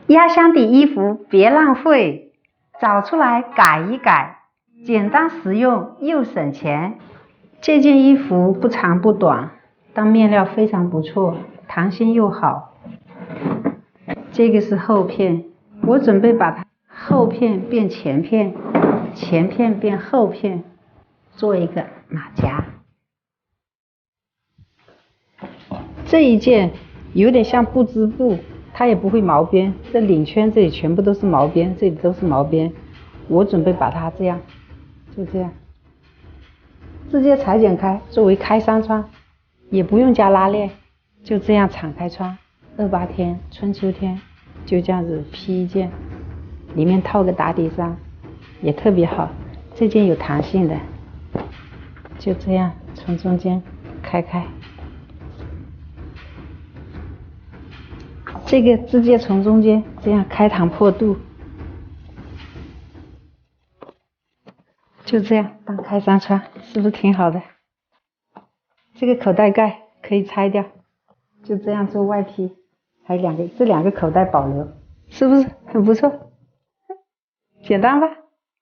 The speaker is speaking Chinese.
压箱底衣服别浪费，找出来改一改，简单实用又省钱。这件衣服不长不短，但面料非常不错，弹性又好。这个是后片，我准备把它后片变前片，前片变后片，做一个马甲。这一件有点像不织布，它也不会毛边，这领圈这里全部都是毛边，这里都是毛边。我准备把它这样，就这样，直接裁剪开，作为开衫穿，也不用加拉链，就这样敞开穿。28天，春秋天，就这样子披一件，里面套个打底衫，也特别好。这件有弹性的，就这样从中间开开。这个直接从中间这样开膛破肚，就这样当开衫穿，是不是挺好的？这个口袋盖可以拆掉，就这样做外披，还有这两个口袋保留，是不是很不错？简单吧？